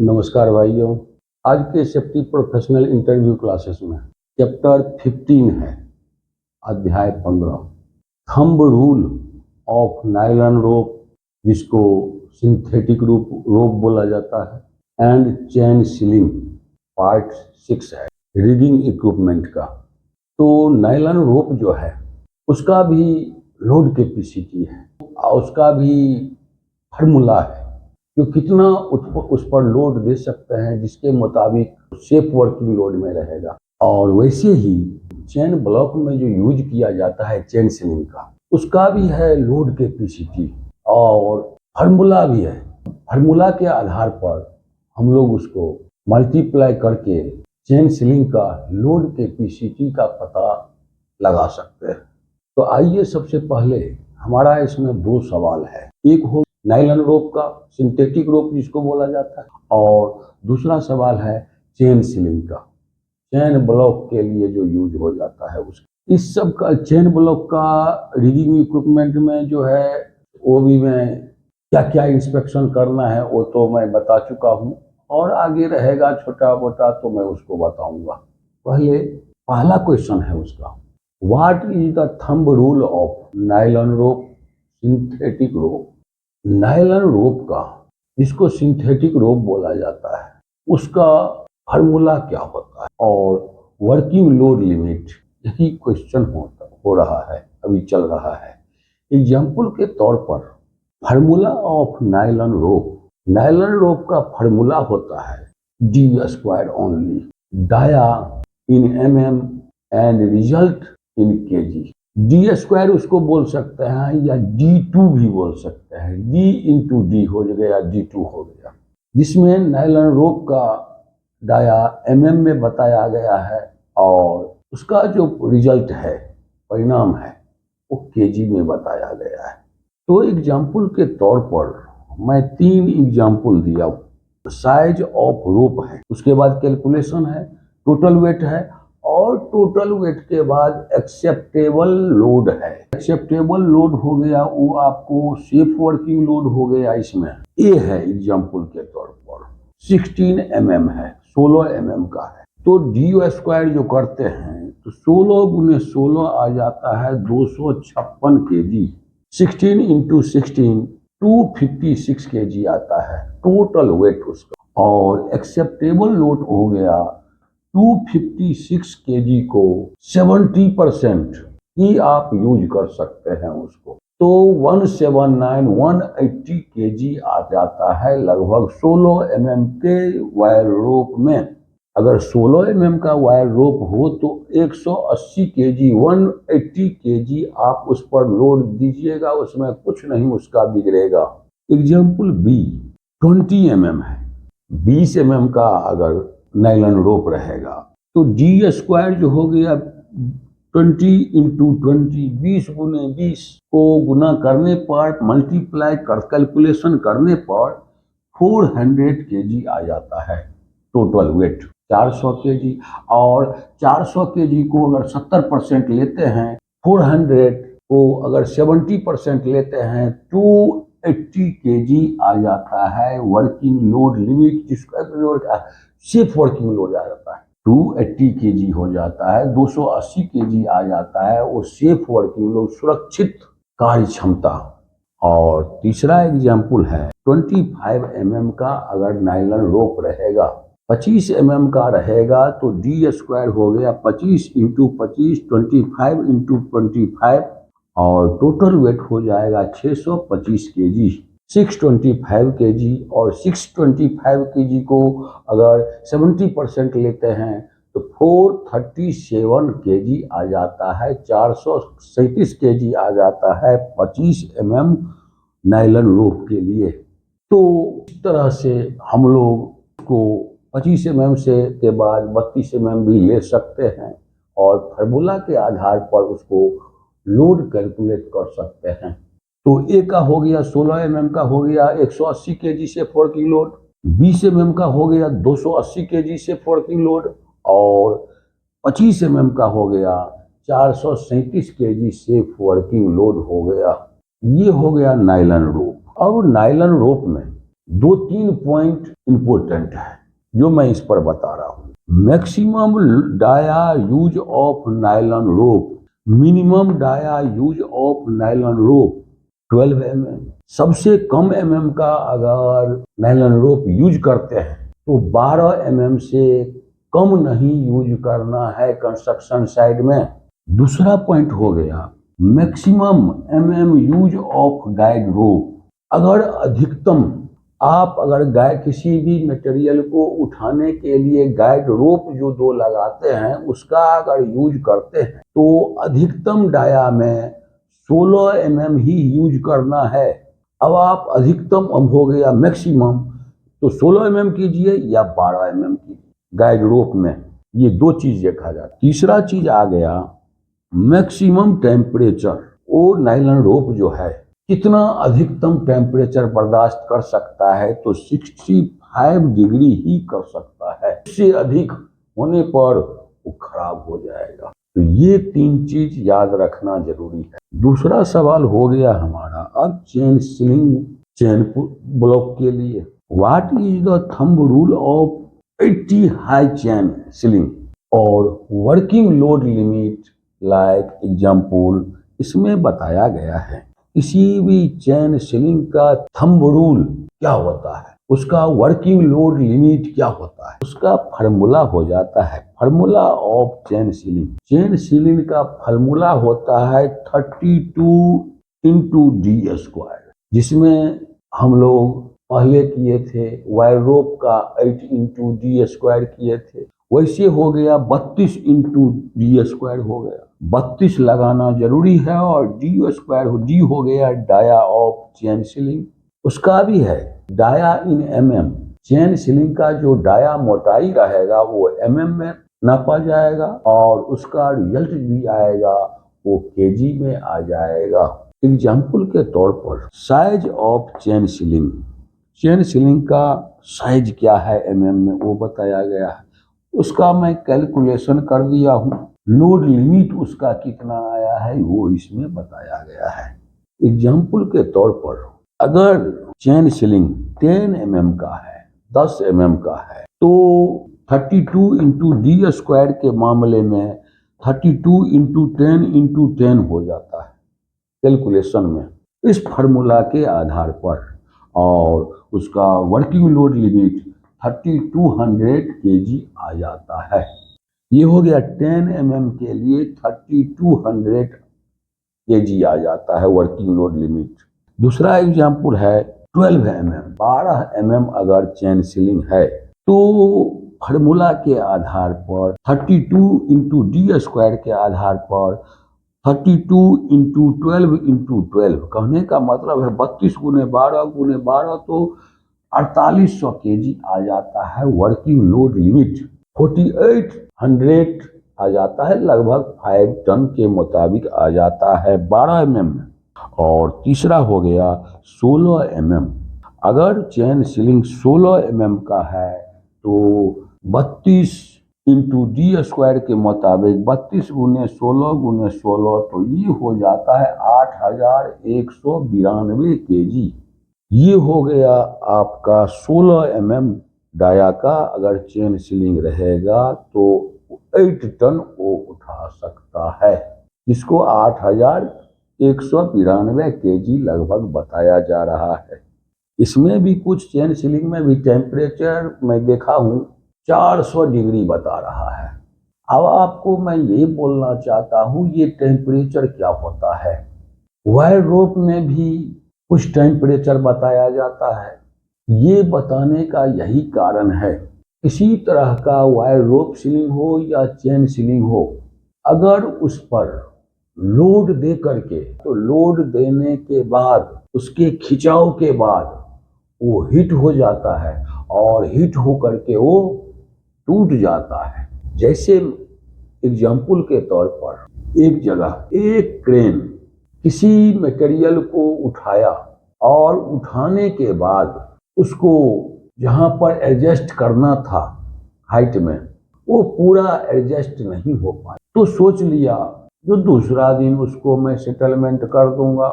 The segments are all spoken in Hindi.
नमस्कार भाइयों। आज के सेफ्टी प्रोफेशनल इंटरव्यू क्लासेस में चैप्टर 15 है, अध्याय 15, थंब रूल ऑफ नायलॉन रोप, जिसको सिंथेटिक रोप बोला जाता है, एंड चेन सीलिंग, पार्ट 6 है, रिगिंग इक्विपमेंट का। तो नायलॉन रोप जो है उसका भी लोड कैपेसिटी है और उसका भी फार्मूला है जो कितना उस पर लोड दे सकते हैं, जिसके मुताबिक सेफ वर्किंग लोड में रहेगा। और वैसे ही चेन ब्लॉक में जो यूज किया जाता है चेन सीलिंग का, उसका भी है लोड कैपेसिटी और फार्मूला भी है। फार्मूला के आधार पर हम लोग उसको मल्टीप्लाई करके चेन सीलिंग का लोड कैपेसिटी का पता लगा सकते हैं। तो आइए सबसे पहले हमारा इसमें दो सवाल है, एक हो नायलॉन रोप का, सिंथेटिक रोप जिसको बोला जाता है, और दूसरा सवाल है चेन सीलिंग का, चेन ब्लॉक के लिए जो यूज हो जाता है उसका। इस सब का चेन ब्लॉक का रिगिंग इक्विपमेंट में जो है वो भी मैं क्या क्या इंस्पेक्शन करना है वो तो मैं बता चुका हूँ, और आगे रहेगा छोटा मोटा तो मैं उसको बताऊंगा। पहला क्वेश्चन है उसका, what is the thumb rule of nylon rope, synthetic rope. Nylon rope का, जिसको सिंथेटिक रोप बोला जाता है, उसका फार्मूला क्या होता है और वर्किंग लोड लिमिट, यही क्वेश्चन हो रहा है, अभी चल रहा है। एग्जाम्पल के तौर पर formula of nylon rope, nylon rope का फार्मूला होता है d² only, dia in mm and result in kg। d² उसको बोल सकते हैं या d2 भी बोल सकते हैं, d इंटू डी हो गया, d2 हो गया, जिसमें नायलॉन रोप का डाया mm में बताया गया है और उसका जो रिजल्ट है, परिणाम है, वो kg में बताया गया है। तो एग्जाम्पल के तौर पर मैं 3 एग्जाम्पल दिया। साइज ऑफ रोप है, उसके बाद कैलकुलेशन है, टोटल वेट है, और टोटल वेट के बाद एक्सेप्टेबल लोड है। एक्सेप्टेबल लोड हो गया वो आपको सेफ वर्किंग लोड हो गया। इसमें ए है एग्जाम्पल के तौर पर 16 mm है, 16 mm का है। तो d² जो करते हैं तो 16 गुने 16 आ जाता है 256 kg, 16 इंटू 16 256 kg आता है टोटल वेट उसका, और एक्सेप्टेबल लोड हो गया 256 kg को 70% ही आप यूज कर सकते हैं उसको, तो 180 kg आ जाता है लगभग 16 mm के वायर रोप में। अगर 16 mm का वायर रोप हो तो 180 kg 180 kg आप उस पर लोड दीजिएगा, उसमें कुछ नहीं उसका बिगड़ेगा। एग्जाम्पल बी 20 mm है, 20 mm का अगर नायलॉन रोप रहेगा तो d² जो हो गया 20 इंटू 20, 20 गुने 20 को गुना करने पर, मल्टीप्लाई कर कैलकुलेशन करने पर 400 kg आ जाता है टोटल वेट, 400 kg। और 400 kg को अगर 70% लेते हैं, 400 को अगर 70% लेते हैं, 280 kg आ जाता है वर्किंग लोड लिमिट, जिसका सेफ वर्किंग लोड आ जाता है। 280 kg हो जाता है, 280 kg आ जाता है वो सेफ वर्किंग लोड, सुरक्षित कार्य क्षमता। और तीसरा एग्जाम्पल है 25 mm का अगर नायलॉन रोप रहेगा, 25 mm का रहेगा तो d² हो गया 25 इंटू 25, 25 इंटू 25, और टोटल वेट हो जाएगा 625 kg, 625 kg। और 625 kg को अगर 70% लेते हैं तो 437 kg आ जाता है, 437 kg आ जाता है 25 mm नायलॉन रोप के लिए। तो इस तरह से हम लोग को 25 mm से के बाद 32 mm भी ले सकते हैं, और फार्मूला के आधार पर उसको लोड कैलकुलेट कर सकते हैं। तो ए का हो गया 16 mm का हो गया 180 kg से वर्किंग लोड, 20 mm का हो गया 280 kg से वर्किंग लोड, और 25 mm का हो गया 437 kg से वर्किंग लोड हो गया। ये हो गया नायलॉन रोप। अब नायलॉन रोप में दो तीन पॉइंट इंपॉर्टेंट है जो मैं इस पर बता रहा हूँ। Maximum dia use of nylon rope, minimum dia use of nylon rope 12 mm। सबसे कम mm का अगर नायलॉन रोप यूज करते हैं तो 12 mm से कम नहीं यूज करना है कंस्ट्रक्शन साइड में। दूसरा पॉइंट हो गया maximum mm use of guide rope. अगर अधिकतम आप अगर किसी भी मटेरियल को उठाने के लिए गाइड रोप जो दो लगाते हैं उसका अगर यूज करते हैं तो अधिकतम डाया में 16 mm ही यूज करना है। अब आप अधिकतम हो गया मैक्सिमम, तो 16 mm कीजिए या 12 mm कीजिए गाइड रोप में। ये दो चीज देखा जाता है। तीसरा चीज आ गया मैक्सिमम टेम्परेचर। वो नायलॉन रोप जो है कितना अधिकतम टेम्परेचर बर्दाश्त कर सकता है, तो 65 डिग्री ही कर सकता है। इससे अधिक होने पर वो खराब हो जाएगा। तो ये तीन चीज याद रखना जरूरी है। दूसरा सवाल हो गया हमारा अब चेन सीलिंग चेन ब्लॉक के लिए। What is the thumb rule of 80 high chain ceiling और working load limit like example इसमें बताया गया है। किसी भी चेन सीलिंग का थंब रूल क्या होता है, उसका वर्किंग लोड लिमिट क्या होता है, उसका फार्मूला हो जाता है formula of chain ceiling. Chain ceiling का फार्मूला होता है 32 इंटू D², जिसमें हम लोग पहले किए थे वायर रोप का 8 इंटू D² किए थे। वैसे हो गया 32 इंटू D² हो गया। 32 लगाना जरूरी है और D² हो गया डाया ऑफ चेन सीलिंग। उसका भी है dia in mm। Chain ceiling का जो डाया मोटाई रहेगा वो mm में नापा जाएगा और उसका रिजल्ट भी आएगा वो kg में आ जाएगा। एग्जाम्पल के तौर पर size of chain ceiling. Chain ceiling का साइज क्या है mm में वो बताया गया है। उसका मैं कैलकुलेशन कर दिया हूँ। लोड लिमिट उसका कितना आया है वो इसमें बताया गया है। एग्जाम्पल के तौर पर अगर चेन सीलिंग 10 mm का है 10 mm का है तो 32 इंटू D² के मामले में 32 इंटू 10 इंटू 10 हो जाता है कैलकुलेशन में। इस फार्मूला के आधार पर और उसका वर्किंग लोड लिमिट 3200 kg आ जाता है। ये हो गया 10 mm के लिए 3200 kg आ जाता है वर्किंग लोड लिमिट। दूसरा एग्जाम्पल है 12 mm 12 mm अगर चेन सीलिंग है तो फार्मूला के आधार पर 32 इंटू D² के आधार पर 32 इंटू 12 इंटू 12 कहने का मतलब है 32 गुने 12 तो 4800 kg आ जाता है वर्किंग लोड लिमिट। 4800 आ जाता है लगभग 5 टन के मुताबिक आ जाता है 12 mm में। और तीसरा हो गया 16 mm। अगर चेन सीलिंग 16 mm का है तो 32 इंटू D² के मुताबिक 32 गुने 16 गुने 16 तो ये हो जाता है 8192 kg। ये हो गया आपका 16 mm डाया का अगर चेन सीलिंग रहेगा तो 8 टन वो उठा सकता है, जिसको 8192 kg लगभग बताया जा रहा है। इसमें भी कुछ चेन सीलिंग में भी टेम्परेचर मैं देखा हूँ 400 डिग्री बता रहा है। अब आपको मैं ये बोलना चाहता हूँ ये टेम्परेचर क्या होता है। वायर रोप में भी कुछ टेम्परेचर बताया जाता है। ये बताने का यही कारण है किसी तरह का वायर रोप सीलिंग हो या चेन सीलिंग हो, अगर उस पर लोड दे करके तो लोड देने के बाद उसके खिंचाव के बाद वो हिट हो जाता है और हिट हो करके वो टूट जाता है। जैसे एग्जाम्पल के तौर पर एक जगह एक क्रेन किसी मटेरियल को उठाया और उठाने के बाद उसको जहाँ पर एडजस्ट करना था हाइट में वो पूरा एडजस्ट नहीं हो पाया, तो सोच लिया जो दूसरा दिन उसको मैं सेटलमेंट कर दूंगा।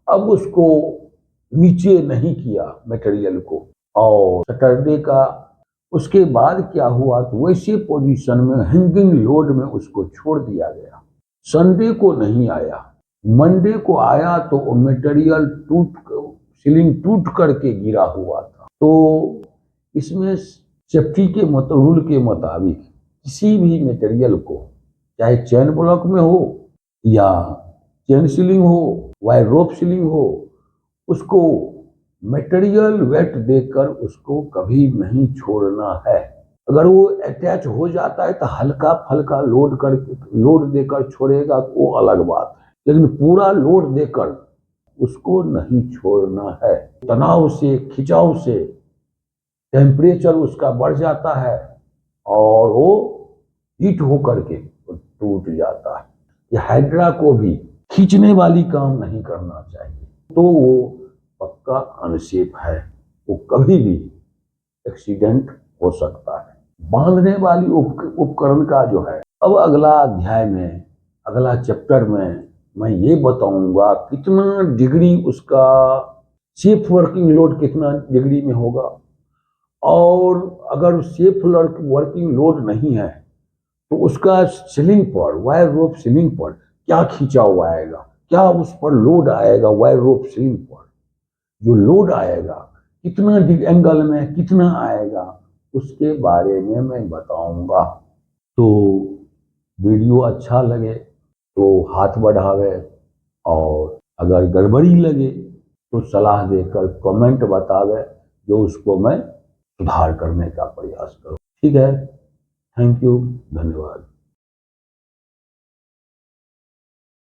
अब उसको नीचे नहीं किया मटेरियल को, और सैटरडे का उसके बाद क्या हुआ तो वैसे पोजीशन में हैंगिंग लोड में उसको छोड़ दिया गया। संडे को नहीं आया, मंडे को आया तो वो मटेरियल सीलिंग टूट करके गिरा हुआ था। तो इसमें सेफ्टी के रूल के मुताबिक किसी भी मटेरियल को, चाहे चेन ब्लॉक में हो या चेन सीलिंग हो, वायर रोप सीलिंग हो, उसको मटेरियल वेट देकर उसको कभी नहीं छोड़ना है। अगर वो अटैच हो जाता है तो हल्का फल्का लोड देकर छोड़ेगा तो वो अलग बात है, लेकिन पूरा लोड देकर उसको नहीं छोड़ना है। तनाव से, खिंचाव से टेम्परेचर उसका बढ़ जाता है और वो हीट होकर के टूट जाता है। ये हाइड्रा को भी खींचने वाली काम नहीं करना चाहिए, तो वो पक्का अनसेफ है, वो कभी भी एक्सीडेंट हो सकता है। बांधने वाली उपकरण का जो है, अब अगला अध्याय में, अगला चैप्टर में मैं ये बताऊंगा कितना डिग्री उसका सेफ वर्किंग लोड कितना डिग्री में होगा, और अगर सेफ वर्किंग लोड नहीं है तो उसका सीलिंग पर, वायर रोप सीलिंग पर क्या खिंचाव आएगा, क्या उस पर लोड आएगा, वायर रोप सीलिंग पर जो लोड आएगा कितना एंगल में कितना आएगा, उसके बारे में मैं बताऊंगा। तो वीडियो अच्छा लगे तो हाथ बढ़ावे, और अगर गड़बड़ी लगे तो सलाह देकर कमेंट बतावे, जो उसको मैं सुधार करने का प्रयास करूँ। ठीक है, थैंक यू, धन्यवाद।